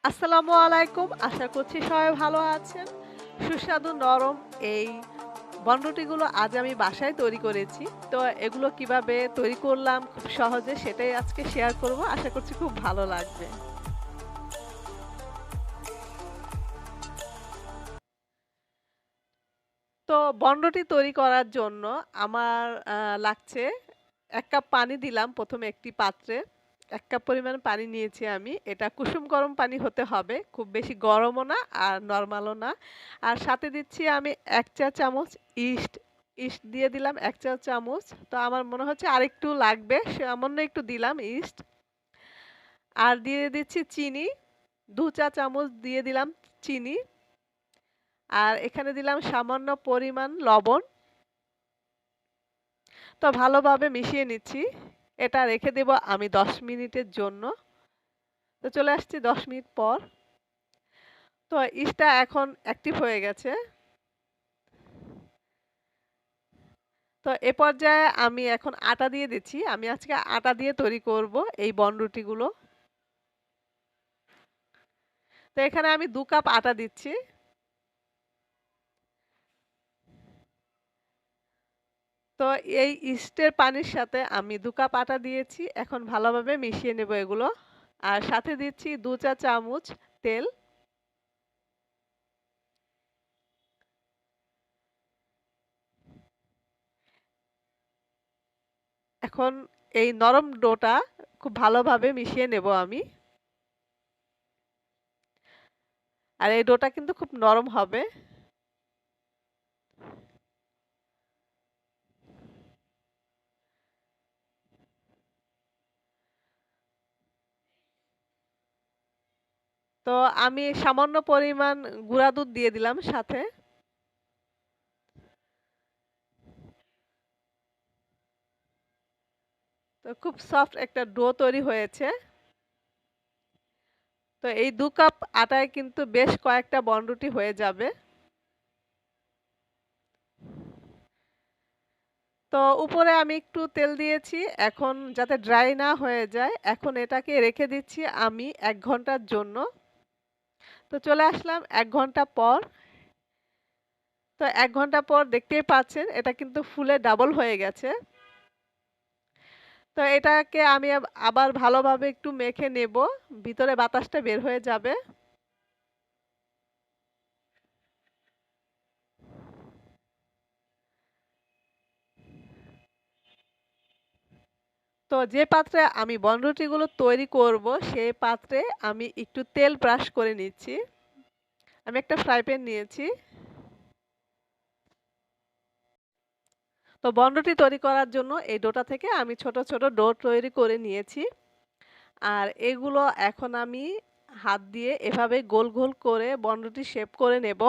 আসসালামু আলাইকুম। আশা করছি সবাই ভালো আছেন। সুস্বাদু নরম এই বনরুটিগুলো আজ আমি বাসায় তৈরি করেছি। তো এগুলো কিভাবে তৈরি করলাম খুব সহজে সেটাই আজকে শেয়ার করব। আশা করছি খুব ভালো লাগবে। তো বনরুটি তৈরি করার জন্য আমার লাগছে ১ কাপ পানি দিলাম ১ম এ একটি পাত্রে। ১ কাপ পরিমাণ পানি নিয়েছি আমি। এটা কুসুম গরম পানি হতে হবে। খুব বেশি গরমও না আর নরমালও না। আর সাথে দিচ্ছি আমি ১ চা চামচ ইস্ট। ইস্ট দিয়ে দিলাম ১ চা চামচ। তো আমার মনে হচ্ছে আরেকটু লাগবে। সামান্য একটু দিলাম ইস্ট। আর দিয়ে দিচ্ছি চিনি। ২ চা চামচ দিয়ে দিলাম চিনি। আর এখানে দিলাম সামান্য পরিমাণ লবণ। তো ভালোভাবে মিশিয়ে নিচ্ছি। এটা রেখে দেব আমি ১০ মিনিটের জন্য। তো চলে আসছি ১০ মিনিট পর। তো ইস্টটা এখন অ্যাক্টিভ হয়ে গেছে। তো এ পর্যায়ে আমি এখন আটা দিয়ে দিচ্ছি। আমি আজকে আটা দিয়ে তৈরি করব এই বনরুটিগুলো। তো এখানে আমি ২ কাপ আটা দিচ্ছি। তো এই ইস্টের পানির সাথে আমি ২ কাপ আটা দিয়েছি। এখন ভালোভাবে মিশিয়ে নেব এগুলো। আর সাথে দিচ্ছি ২ চা চামচ তেল। এখন এই নরম ডোটা খুব ভালোভাবে মিশিয়ে নেব আমি। আর এই ডোটা কিন্তু খুব নরম হবে। তো আমি সামান্য পরিমাণ গুঁড়া দুধ দিয়ে দিলাম সাথে। তো খুব সফট একটা ডো তৈরি হয়েছে। তো এই ২ কাপ আটায় কিন্তু বেশ কয়েকটা বনরুটি হয়ে যাবে। তো উপরে আমি একটু তেল দিয়েছি। এখন যাতে ড্রাই না হয়ে যায়, এখন এটাকে রেখে দিচ্ছি আমি ১ ঘন্টার জন্য। তো চলে আসলাম ১ ঘন্টা পর। তো ১ ঘন্টা পর দেখতেই পাচ্ছেন এটা কিন্তু ফুলে ডাবল হয়ে গেছে। তো এটাকে আমি আবার ভালোভাবে একটু মেখে নেব। ভিতরে বাতাসটা বের হয়ে যাবে। তো যে পাত্রে আমি বনরুটিগুলো তৈরি করব, সেই পাত্রে আমি একটু তেল ব্রাশ করে নিচ্ছি। আমি একটা ফ্রাই প্যান নিয়েছি। তো বনরুটি তৈরি করার জন্য এই ডোটা থেকে আমি ছোট, ছোট ডো তৈরি করে নিয়েছি। আর এগুলো এখন আমি হাত দিয়ে এভাবে গোল, গোল করে বনরুটি শেপ করে নেব।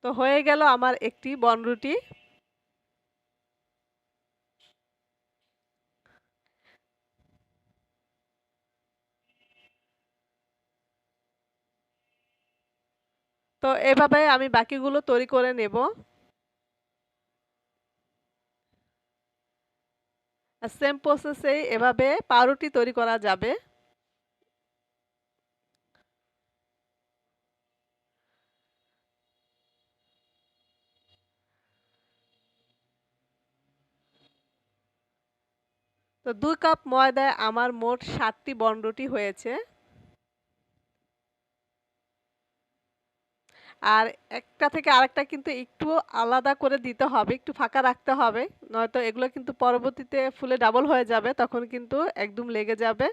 তো হয়ে গেল আমার একটি বনরুটি। তো এভাবে আমি বাকিগুলো তৈরি করে নেব। আর সেম প্রসেসেই এভাবে পাউরুটি তৈরি করা যাবে। তো ২ কাপ ময়দায় আমার মোট ৬০ টি বনরুটি হয়েছে। আর একটা থেকে আরেকটা কিন্তু একটু আলাদা করে দিতে হবে, একটু ফাঁকা রাখতে হবে। নয়তো এগুলো কিন্তু পরবর্তীতে ফুলে ডাবল হয়ে যাবে, তখন কিন্তু একদম লেগে যাবে।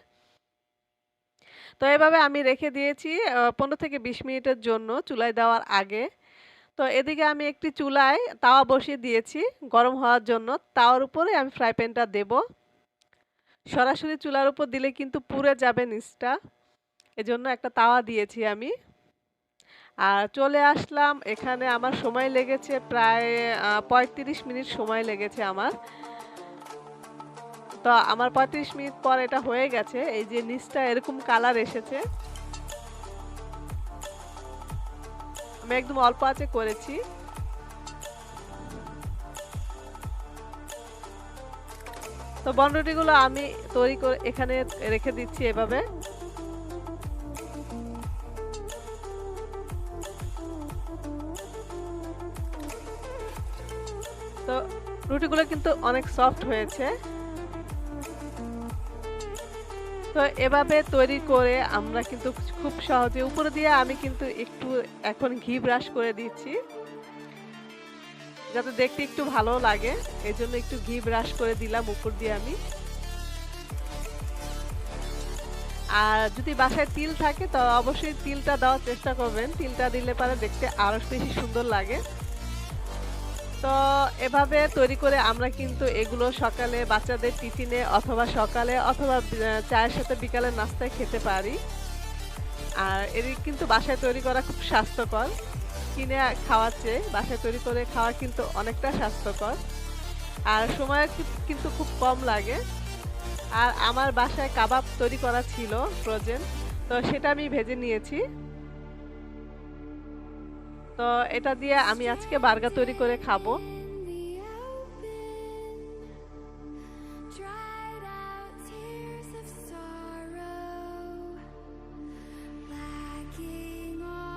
তো এভাবে আমি রেখে দিয়েছি ১৫ থেকে ২০ মিনিটের জন্য চুলায় দেওয়ার আগে। তো এদিকে আমি একটি চুলায় তাওয়া বসিয়ে দিয়েছি গরম হওয়ার জন্য। তাওয়ার উপরে আমি ফ্রাই প্যানটা দেব। সরাসরি চুলার উপর দিলে কিন্তু পুড়ে যাবে নিচটা। এজন্য একটা তাওয়া দিয়েছি আমি। আর চলে আসলাম এখানে আমার সময় লেগেছে প্রায় ৩৫ মিনিট সময় লেগেছে আমার। তো আমার ৩৫ মিনিট পর এটা হয়ে গেছে। এই যে নিচটা এরকম কালার এসেছে। আমি একদম অল্প আঁচে করেছি। তো বনরুটিগুলো আমি তৈরি করে এখানে রেখে দিচ্ছি এভাবে। তো রুটিগুলো কিন্তু অনেক সফট হয়েছে। তো এভাবে তৈরি করে আমরা কিন্তু খুব সহজে উপরে দিয়ে আমি কিন্তু একটু এখন ঘি ব্রাশ করে দিচ্ছি, যাতে দেখতে একটু ভালো লাগে। এজন্য একটু ঘি ব্রাশ করে দিলাম উপর দিয়ে আমি। আর যদি বাসায় তিল থাকে তো অবশ্যই তিলটা দেওয়ার চেষ্টা করবেন। তিলটা দিলে পরে দেখতে আরো বেশি সুন্দর লাগে। তো এভাবে তৈরি করে আমরা কিন্তু এগুলো সকালে বাচ্চাদের টিফিনে অথবা সকালে অথবা চায়ের সাথে বিকালের নাস্তায় খেতে পারি। আর এর কিন্তু বাসায় তৈরি করা খুব স্বাস্থ্যকর। কিনে খাওয়ার চেয়ে বাসায় তৈরি করে খাওয়া কিন্তু অনেকটা স্বাস্থ্যকর। আর সময় কিন্তু খুব কম লাগে। আর আমার বাসায় কাবাব তৈরি করা ছিল ফ্রোজেন, তো সেটা আমি ভেজে নিয়েছি। তো এটা দিয়ে আমি আজকে বার্গার তৈরি করে খাবো।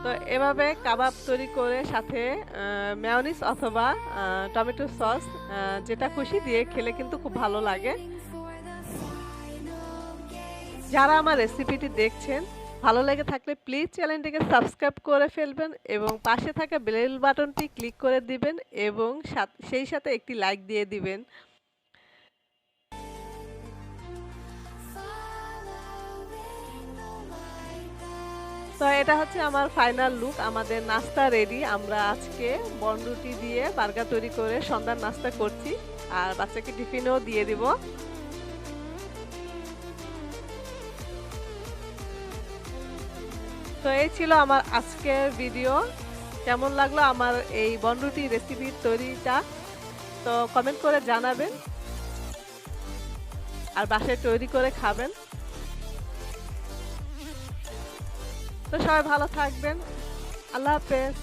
তো এভাবে কাবাব তৈরি করে সাথে মেয়োনিজ অথবা টমেটো সস যেটা খুশি দিয়ে খেলে কিন্তু খুব ভালো লাগে। যারা আমার রেসিপিটি দেখছেন, ভালো লেগে থাকলে প্লিজ চ্যানেলটিকে সাবস্ক্রাইব করে ফেলবেন এবং পাশে থাকা বেল বাটনটি ক্লিক করে দিবেন এবং সেই সাথে একটি লাইক দিয়ে দিবেন। তো এটা হচ্ছে আমার ফাইনাল লুক। আমাদের নাস্তা রেডি। আমরা আজকে বনরুটি দিয়ে বার্গার তৈরি করে সন্ধ্যার নাস্তা করছি, আর বাচ্চাকে টিফিনেও দিয়ে দিব। তো এই ছিল আমার আজকের ভিডিও। কেমন লাগলো আমার এই বনরুটি রেসিপির তৈরিটা, তো কমেন্ট করে জানাবেন আর বাসায় তৈরি করে খাবেন। তো সবাই ভালো থাকবেন। আল্লাহ হাফেজ।